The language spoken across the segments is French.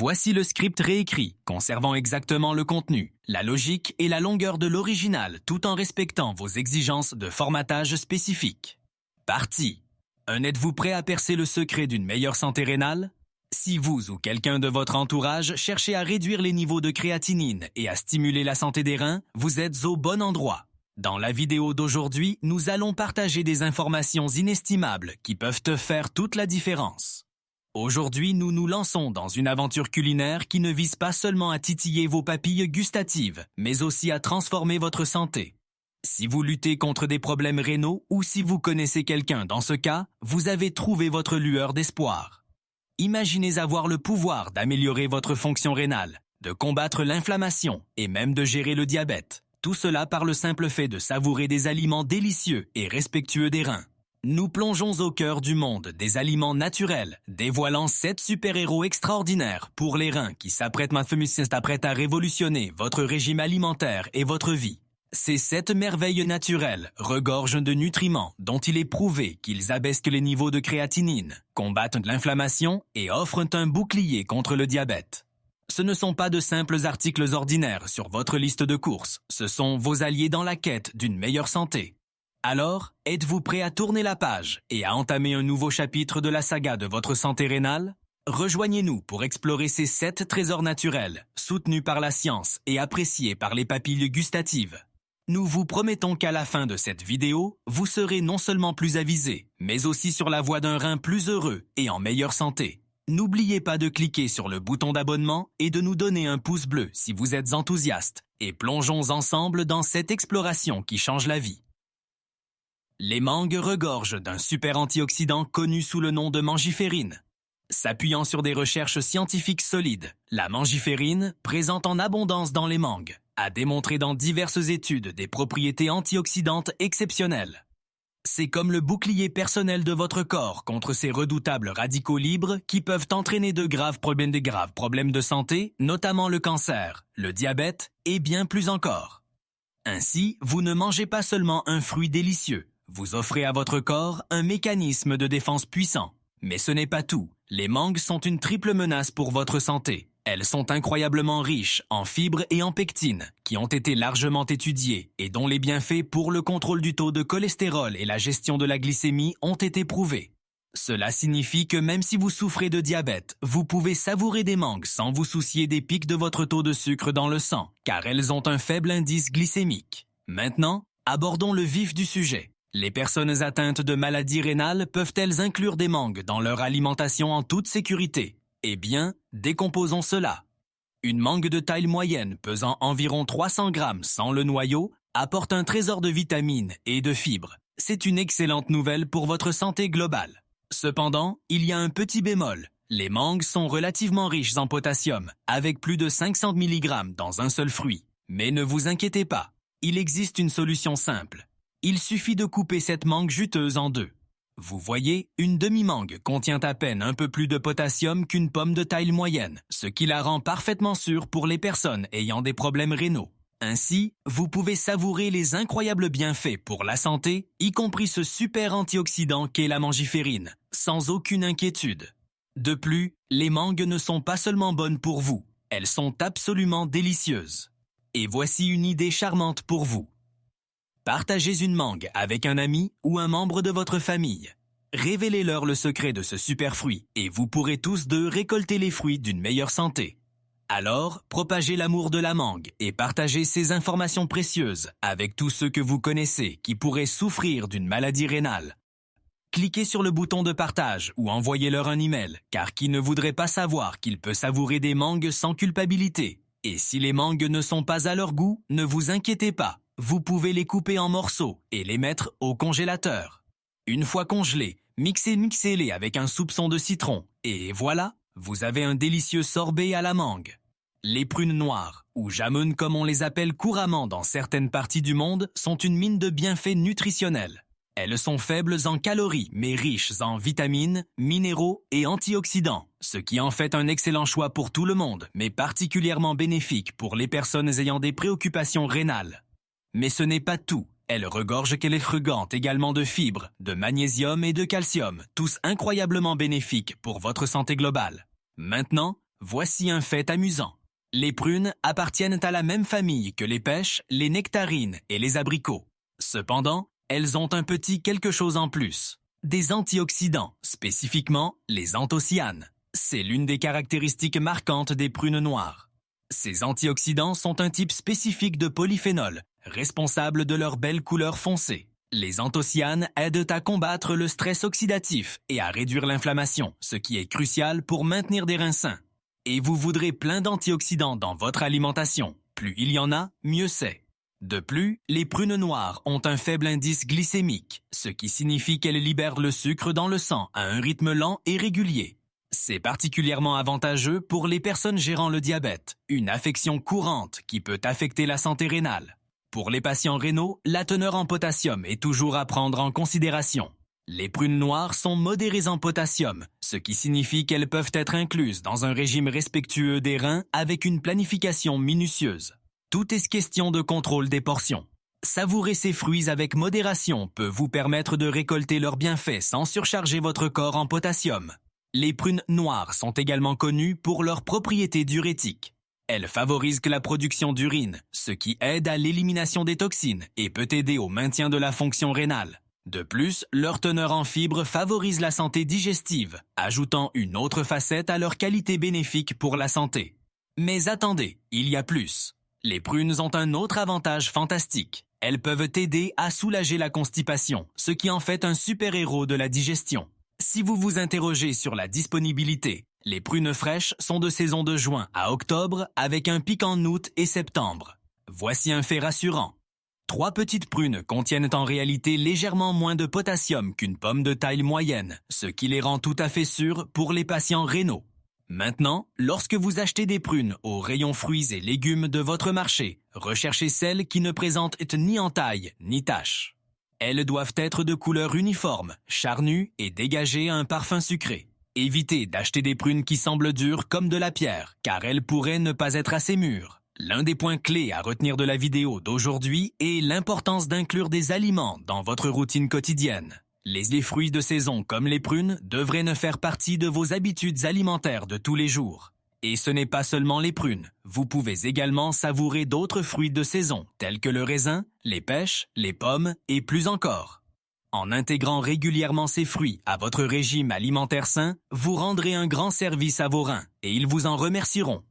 Voici le script réécrit, conservant exactement le contenu, la logique et la longueur de l'original tout en respectant vos exigences de formatage spécifiques. Parti. Êtes-vous prêt à percer le secret d'une meilleure santé rénale? Si vous ou quelqu'un de votre entourage cherchez à réduire les niveaux de créatinine et à stimuler la santé des reins, vous êtes au bon endroit. Dans la vidéo d'aujourd'hui, nous allons partager des informations inestimables qui peuvent te faire toute la différence. Aujourd'hui, nous nous lançons dans une aventure culinaire qui ne vise pas seulement à titiller vos papilles gustatives, mais aussi à transformer votre santé. Si vous luttez contre des problèmes rénaux ou si vous connaissez quelqu'un dans ce cas, vous avez trouvé votre lueur d'espoir. Imaginez avoir le pouvoir d'améliorer votre fonction rénale, de combattre l'inflammation et même de gérer le diabète. Tout cela par le simple fait de savourer des aliments délicieux et respectueux des reins. Nous plongeons au cœur du monde des aliments naturels, dévoilant 7 super-héros extraordinaires pour les reins qui s'apprêtent à révolutionner votre régime alimentaire et votre vie. Ces 7 merveilles naturelles regorgent de nutriments dont il est prouvé qu'ils abaissent les niveaux de créatinine, combattent l'inflammation et offrent un bouclier contre le diabète. Ce ne sont pas de simples articles ordinaires sur votre liste de courses, ce sont vos alliés dans la quête d'une meilleure santé. Alors, êtes-vous prêt à tourner la page et à entamer un nouveau chapitre de la saga de votre santé rénale? Rejoignez-nous pour explorer ces 7 trésors naturels, soutenus par la science et appréciés par les papilles gustatives. Nous vous promettons qu'à la fin de cette vidéo, vous serez non seulement plus avisé, mais aussi sur la voie d'un rein plus heureux et en meilleure santé. N'oubliez pas de cliquer sur le bouton d'abonnement et de nous donner un pouce bleu si vous êtes enthousiaste, et plongeons ensemble dans cette exploration qui change la vie. Les mangues regorgent d'un super antioxydant connu sous le nom de mangiférine. S'appuyant sur des recherches scientifiques solides, la mangiférine, présente en abondance dans les mangues, a démontré dans diverses études des propriétés antioxydantes exceptionnelles. C'est comme le bouclier personnel de votre corps contre ces redoutables radicaux libres qui peuvent entraîner de graves problèmes de santé, notamment le cancer, le diabète et bien plus encore. Ainsi, vous ne mangez pas seulement un fruit délicieux, vous offrez à votre corps un mécanisme de défense puissant. Mais ce n'est pas tout. Les mangues sont une triple menace pour votre santé. Elles sont incroyablement riches en fibres et en pectines, qui ont été largement étudiées et dont les bienfaits pour le contrôle du taux de cholestérol et la gestion de la glycémie ont été prouvés. Cela signifie que même si vous souffrez de diabète, vous pouvez savourer des mangues sans vous soucier des pics de votre taux de sucre dans le sang, car elles ont un faible indice glycémique. Maintenant, abordons le vif du sujet. Les personnes atteintes de maladies rénales peuvent-elles inclure des mangues dans leur alimentation en toute sécurité? Eh bien, décomposons cela. Une mangue de taille moyenne pesant environ 300 grammes sans le noyau apporte un trésor de vitamines et de fibres. C'est une excellente nouvelle pour votre santé globale. Cependant, il y a un petit bémol. Les mangues sont relativement riches en potassium, avec plus de 500 mg dans un seul fruit. Mais ne vous inquiétez pas, il existe une solution simple. Il suffit de couper cette mangue juteuse en deux. Vous voyez, une demi-mangue contient à peine un peu plus de potassium qu'une pomme de taille moyenne, ce qui la rend parfaitement sûre pour les personnes ayant des problèmes rénaux. Ainsi, vous pouvez savourer les incroyables bienfaits pour la santé, y compris ce super antioxydant qu'est la mangiférine, sans aucune inquiétude. De plus, les mangues ne sont pas seulement bonnes pour vous, elles sont absolument délicieuses. Et voici une idée charmante pour vous. Partagez une mangue avec un ami ou un membre de votre famille. Révélez-leur le secret de ce super fruit et vous pourrez tous deux récolter les fruits d'une meilleure santé. Alors, propagez l'amour de la mangue et partagez ces informations précieuses avec tous ceux que vous connaissez qui pourraient souffrir d'une maladie rénale. Cliquez sur le bouton de partage ou envoyez-leur un email, car qui ne voudrait pas savoir qu'il peut savourer des mangues sans culpabilité? Et si les mangues ne sont pas à leur goût, ne vous inquiétez pas. Vous pouvez les couper en morceaux et les mettre au congélateur. Une fois congelés, mixez-les avec un soupçon de citron et voilà, vous avez un délicieux sorbet à la mangue. Les prunes noires, ou jamun comme on les appelle couramment dans certaines parties du monde, sont une mine de bienfaits nutritionnels. Elles sont faibles en calories mais riches en vitamines, minéraux et antioxydants, ce qui en fait un excellent choix pour tout le monde, mais particulièrement bénéfique pour les personnes ayant des préoccupations rénales. Mais ce n'est pas tout. Elle regorge également de fibres, de magnésium et de calcium, tous incroyablement bénéfiques pour votre santé globale. Maintenant, Voici un fait amusant. Les prunes appartiennent à la même famille que les pêches, les nectarines et les abricots. Cependant, elles ont un petit quelque chose en plus. Des antioxydants, spécifiquement les anthocyanes. C'est l'une des caractéristiques marquantes des prunes noires. Ces antioxydants sont un type spécifique de polyphénol, responsable de leur belle couleur foncée. Les anthocyanes aident à combattre le stress oxydatif et à réduire l'inflammation, ce qui est crucial pour maintenir des reins sains. Et vous voudrez plein d'antioxydants dans votre alimentation. Plus il y en a, mieux c'est. De plus, les prunes noires ont un faible indice glycémique, ce qui signifie qu'elles libèrent le sucre dans le sang à un rythme lent et régulier. C'est particulièrement avantageux pour les personnes gérant le diabète, une affection courante qui peut affecter la santé rénale. Pour les patients rénaux, la teneur en potassium est toujours à prendre en considération. Les prunes noires sont modérées en potassium, ce qui signifie qu'elles peuvent être incluses dans un régime respectueux des reins avec une planification minutieuse. Tout est question de contrôle des portions. Savourer ces fruits avec modération peut vous permettre de récolter leurs bienfaits sans surcharger votre corps en potassium. Les prunes noires sont également connues pour leurs propriétés diurétiques. Elles favorisent la production d'urine, ce qui aide à l'élimination des toxines et peut aider au maintien de la fonction rénale. De plus, leur teneur en fibres favorise la santé digestive, ajoutant une autre facette à leur qualité bénéfique pour la santé. Mais attendez, il y a plus. Les prunes ont un autre avantage fantastique. Elles peuvent aider à soulager la constipation, ce qui en fait un super-héros de la digestion. Si vous vous interrogez sur la disponibilité, les prunes fraîches sont de saison de juin à octobre avec un pic en août et septembre. Voici un fait rassurant. 3 petites prunes contiennent en réalité légèrement moins de potassium qu'une pomme de taille moyenne, ce qui les rend tout à fait sûres pour les patients rénaux. Maintenant, lorsque vous achetez des prunes au rayon fruits et légumes de votre marché, recherchez celles qui ne présentent ni entailles ni taches. Elles doivent être de couleur uniforme, charnues et dégager un parfum sucré. Évitez d'acheter des prunes qui semblent dures comme de la pierre, car elles pourraient ne pas être assez mûres. L'un des points clés à retenir de la vidéo d'aujourd'hui est l'importance d'inclure des aliments dans votre routine quotidienne. Les fruits de saison comme les prunes devraient ne faire partie de vos habitudes alimentaires de tous les jours. Et ce n'est pas seulement les prunes. Vous pouvez également savourer d'autres fruits de saison, tels que le raisin, les pêches, les pommes et plus encore. En intégrant régulièrement ces fruits à votre régime alimentaire sain, vous rendrez un grand service à vos reins et ils vous en remercieront.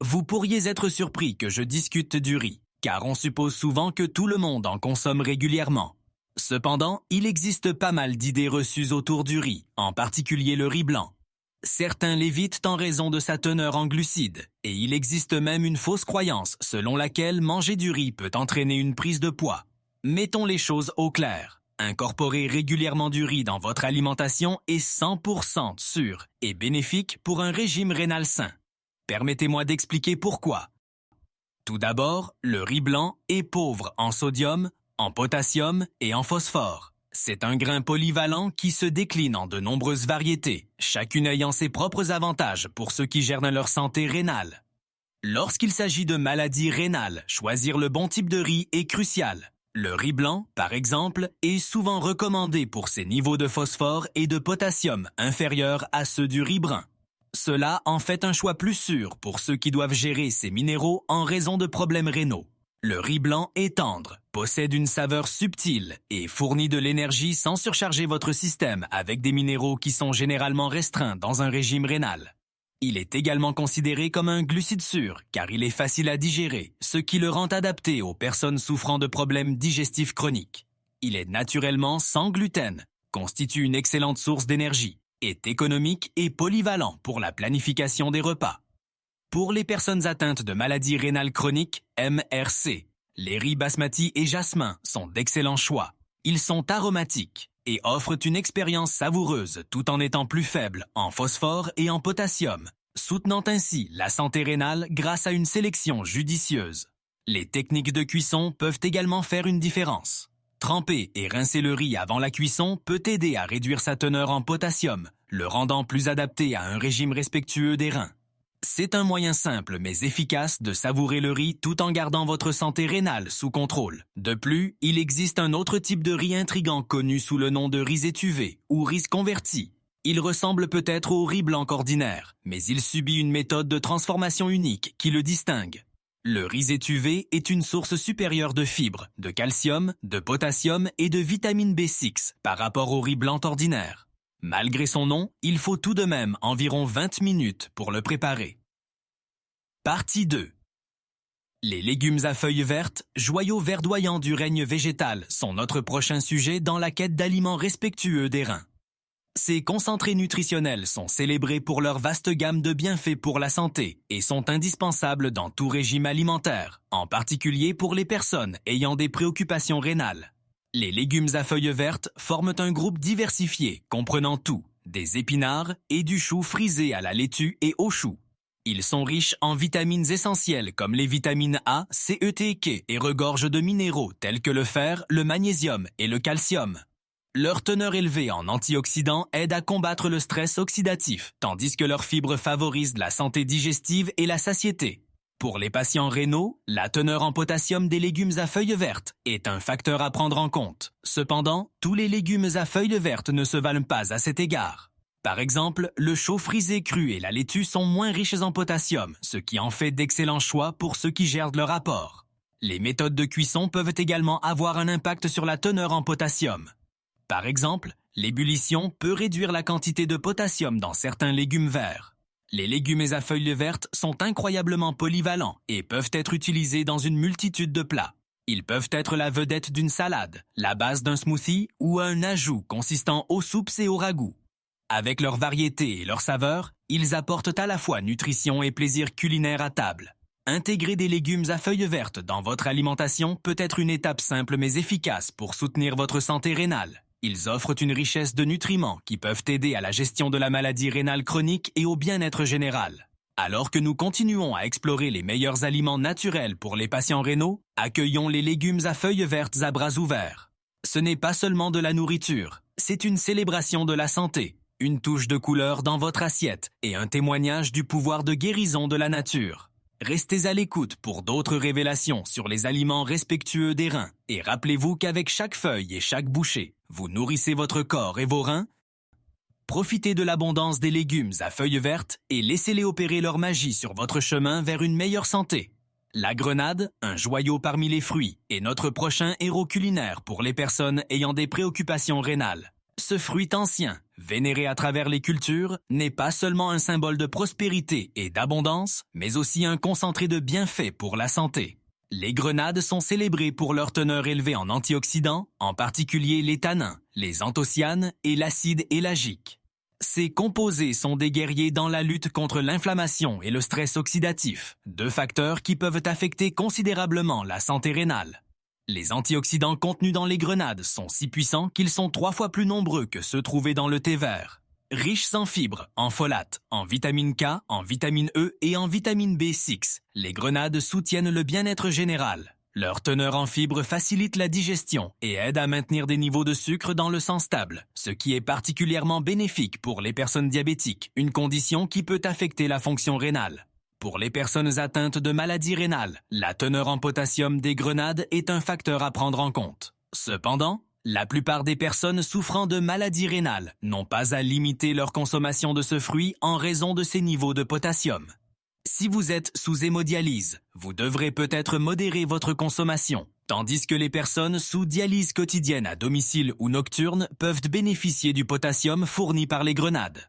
Vous pourriez être surpris que je discute du riz, car on suppose souvent que tout le monde en consomme régulièrement. Cependant, il existe pas mal d'idées reçues autour du riz, en particulier le riz blanc. Certains l'évitent en raison de sa teneur en glucides, et il existe même une fausse croyance selon laquelle manger du riz peut entraîner une prise de poids. Mettons les choses au clair. Incorporer régulièrement du riz dans votre alimentation est 100% sûr et bénéfique pour un régime rénal sain. Permettez-moi d'expliquer pourquoi. Tout d'abord, le riz blanc est pauvre en sodium, en potassium et en phosphore. C'est un grain polyvalent qui se décline en de nombreuses variétés, chacune ayant ses propres avantages pour ceux qui gèrent leur santé rénale. Lorsqu'il s'agit de maladies rénales, choisir le bon type de riz est crucial. Le riz blanc, par exemple, est souvent recommandé pour ses niveaux de phosphore et de potassium inférieurs à ceux du riz brun. Cela en fait un choix plus sûr pour ceux qui doivent gérer ces minéraux en raison de problèmes rénaux. Le riz blanc est tendre, possède une saveur subtile et fournit de l'énergie sans surcharger votre système avec des minéraux qui sont généralement restreints dans un régime rénal. Il est également considéré comme un glucide sûr car il est facile à digérer, ce qui le rend adapté aux personnes souffrant de problèmes digestifs chroniques. Il est naturellement sans gluten, constitue une excellente source d'énergie, est économique et polyvalent pour la planification des repas. Pour les personnes atteintes de maladies rénales chroniques, MRC, les riz basmati et jasmin sont d'excellents choix. Ils sont aromatiques et offrent une expérience savoureuse tout en étant plus faibles en phosphore et en potassium, soutenant ainsi la santé rénale grâce à une sélection judicieuse. Les techniques de cuisson peuvent également faire une différence. Tremper et rincer le riz avant la cuisson peut aider à réduire sa teneur en potassium, le rendant plus adapté à un régime respectueux des reins. C'est un moyen simple mais efficace de savourer le riz tout en gardant votre santé rénale sous contrôle. De plus, il existe un autre type de riz intrigant connu sous le nom de riz étuvé ou riz converti. Il ressemble peut-être au riz blanc ordinaire, mais il subit une méthode de transformation unique qui le distingue. Le riz étuvé est une source supérieure de fibres, de calcium, de potassium et de vitamine B6 par rapport au riz blanc ordinaire. Malgré son nom, il faut tout de même environ 20 minutes pour le préparer. Partie 2. Les légumes à feuilles vertes, joyaux verdoyants du règne végétal, sont notre prochain sujet dans la quête d'aliments respectueux des reins. Ces concentrés nutritionnels sont célébrés pour leur vaste gamme de bienfaits pour la santé et sont indispensables dans tout régime alimentaire, en particulier pour les personnes ayant des préoccupations rénales. Les légumes à feuilles vertes forment un groupe diversifié comprenant tout, des épinards et du chou frisé à la laitue et au chou. Ils sont riches en vitamines essentielles comme les vitamines A, C, E, T et K et regorgent de minéraux tels que le fer, le magnésium et le calcium. Leur teneur élevée en antioxydants aide à combattre le stress oxydatif, tandis que leurs fibres favorisent la santé digestive et la satiété. Pour les patients rénaux, la teneur en potassium des légumes à feuilles vertes est un facteur à prendre en compte. Cependant, tous les légumes à feuilles vertes ne se valent pas à cet égard. Par exemple, le chou frisé cru et la laitue sont moins riches en potassium, ce qui en fait d'excellents choix pour ceux qui gèrent leur apport. Les méthodes de cuisson peuvent également avoir un impact sur la teneur en potassium. Par exemple, l'ébullition peut réduire la quantité de potassium dans certains légumes verts. Les légumes à feuilles vertes sont incroyablement polyvalents et peuvent être utilisés dans une multitude de plats. Ils peuvent être la vedette d'une salade, la base d'un smoothie ou un ajout consistant aux soupes et aux ragoûts. Avec leur variété et leur saveur, ils apportent à la fois nutrition et plaisir culinaire à table. Intégrer des légumes à feuilles vertes dans votre alimentation peut être une étape simple mais efficace pour soutenir votre santé rénale. Ils offrent une richesse de nutriments qui peuvent aider à la gestion de la maladie rénale chronique et au bien-être général. Alors que nous continuons à explorer les meilleurs aliments naturels pour les patients rénaux, accueillons les légumes à feuilles vertes à bras ouverts. Ce n'est pas seulement de la nourriture, c'est une célébration de la santé, une touche de couleur dans votre assiette et un témoignage du pouvoir de guérison de la nature. Restez à l'écoute pour d'autres révélations sur les aliments respectueux des reins et rappelez-vous qu'avec chaque feuille et chaque bouchée, vous nourrissez votre corps et vos reins. Profitez de l'abondance des légumes à feuilles vertes et laissez-les opérer leur magie sur votre chemin vers une meilleure santé. La grenade, un joyau parmi les fruits, est notre prochain héros culinaire pour les personnes ayant des préoccupations rénales. Ce fruit ancien, vénéré à travers les cultures, n'est pas seulement un symbole de prospérité et d'abondance, mais aussi un concentré de bienfaits pour la santé. Les grenades sont célébrées pour leur teneur élevée en antioxydants, en particulier les tanins, les anthocyanes et l'acide élagique. Ces composés sont des guerriers dans la lutte contre l'inflammation et le stress oxydatif, deux facteurs qui peuvent affecter considérablement la santé rénale. Les antioxydants contenus dans les grenades sont si puissants qu'ils sont 3 fois plus nombreux que ceux trouvés dans le thé vert. Riches en fibres, en folates, en vitamine K, en vitamine E et en vitamine B6, les grenades soutiennent le bien-être général. Leur teneur en fibres facilite la digestion et aide à maintenir des niveaux de sucre dans le sang stable, ce qui est particulièrement bénéfique pour les personnes diabétiques, une condition qui peut affecter la fonction rénale. Pour les personnes atteintes de maladies rénales, la teneur en potassium des grenades est un facteur à prendre en compte. Cependant, la plupart des personnes souffrant de maladies rénales n'ont pas à limiter leur consommation de ce fruit en raison de ses niveaux de potassium. Si vous êtes sous hémodialyse, vous devrez peut-être modérer votre consommation, tandis que les personnes sous dialyse quotidienne à domicile ou nocturne peuvent bénéficier du potassium fourni par les grenades.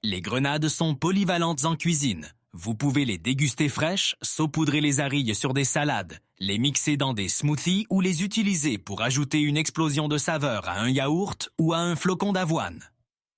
Les grenades sont polyvalentes en cuisine. Vous pouvez les déguster fraîches, saupoudrer les arilles sur des salades, les mixer dans des smoothies ou les utiliser pour ajouter une explosion de saveur à un yaourt ou à un flocon d'avoine.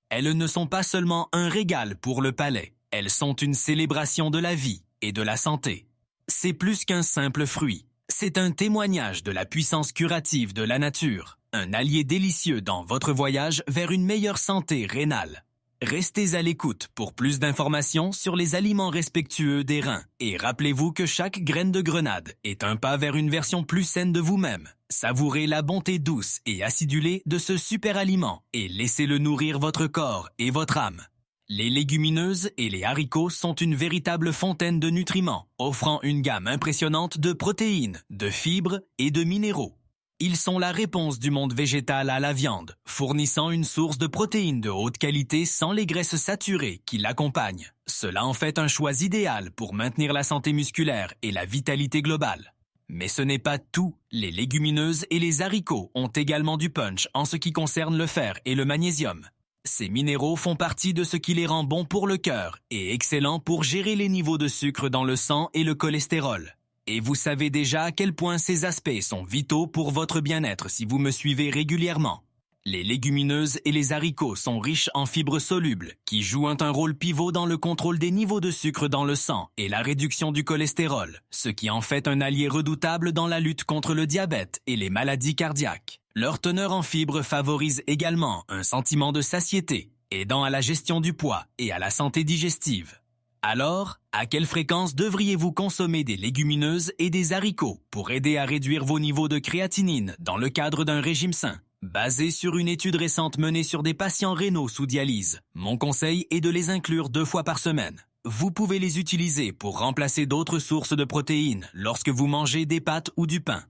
Elles ne sont pas seulement un régal pour le palais, elles sont une célébration de la vie et de la santé. C'est plus qu'un simple fruit, c'est un témoignage de la puissance curative de la nature, un allié délicieux dans votre voyage vers une meilleure santé rénale. Restez à l'écoute pour plus d'informations sur les aliments respectueux des reins et rappelez-vous que chaque graine de grenade est un pas vers une version plus saine de vous-même. Savourez la bonté douce et acidulée de ce super aliment et laissez-le nourrir votre corps et votre âme. Les légumineuses et les haricots sont une véritable fontaine de nutriments, offrant une gamme impressionnante de protéines, de fibres et de minéraux. Ils sont la réponse du monde végétal à la viande, fournissant une source de protéines de haute qualité sans les graisses saturées qui l'accompagnent. Cela en fait un choix idéal pour maintenir la santé musculaire et la vitalité globale. Mais ce n'est pas tout. Les légumineuses et les haricots ont également du punch en ce qui concerne le fer et le magnésium. Ces minéraux font partie de ce qui les rend bons pour le cœur et excellents pour gérer les niveaux de sucre dans le sang et le cholestérol. Et vous savez déjà à quel point ces aspects sont vitaux pour votre bien-être si vous me suivez régulièrement. Les légumineuses et les haricots sont riches en fibres solubles qui jouent un rôle pivot dans le contrôle des niveaux de sucre dans le sang et la réduction du cholestérol, ce qui en fait un allié redoutable dans la lutte contre le diabète et les maladies cardiaques. Leur teneur en fibres favorise également un sentiment de satiété, aidant à la gestion du poids et à la santé digestive. Alors, à quelle fréquence devriez-vous consommer des légumineuses et des haricots pour aider à réduire vos niveaux de créatinine dans le cadre d'un régime sain? Basé sur une étude récente menée sur des patients rénaux sous dialyse, mon conseil est de les inclure 2 fois par semaine. Vous pouvez les utiliser pour remplacer d'autres sources de protéines lorsque vous mangez des pâtes ou du pain.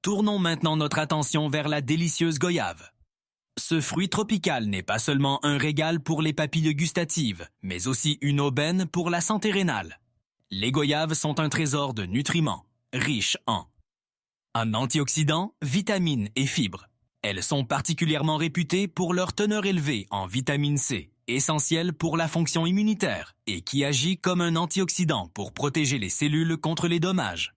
Tournons maintenant notre attention vers la délicieuse goyave. Ce fruit tropical n'est pas seulement un régal pour les papilles gustatives, mais aussi une aubaine pour la santé rénale. Les goyaves sont un trésor de nutriments, riches en antioxydants, vitamines et fibres. Elles sont particulièrement réputées pour leur teneur élevée en vitamine C, essentielle pour la fonction immunitaire, et qui agit comme un antioxydant pour protéger les cellules contre les dommages.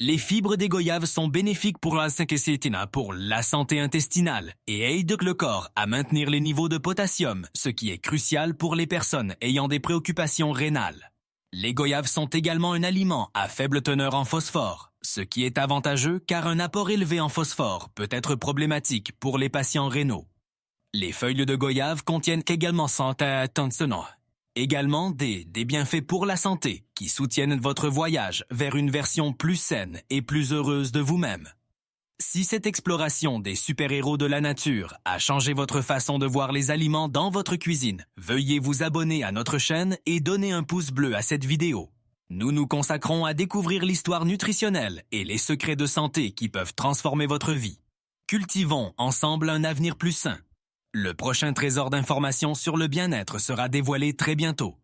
Les fibres des goyaves sont bénéfiques pour la santé intestinale et aident le corps à maintenir les niveaux de potassium, ce qui est crucial pour les personnes ayant des préoccupations rénales. Les goyaves sont également un aliment à faible teneur en phosphore, ce qui est avantageux car un apport élevé en phosphore peut être problématique pour les patients rénaux. Les feuilles de goyave contiennent également des bienfaits pour la santé qui soutiennent votre voyage vers une version plus saine et plus heureuse de vous-même. Si cette exploration des super-héros de la nature a changé votre façon de voir les aliments dans votre cuisine, veuillez vous abonner à notre chaîne et donner un pouce bleu à cette vidéo. Nous nous consacrons à découvrir l'histoire nutritionnelle et les secrets de santé qui peuvent transformer votre vie. Cultivons ensemble un avenir plus sain. Le prochain trésor d'informations sur le bien-être sera dévoilé très bientôt.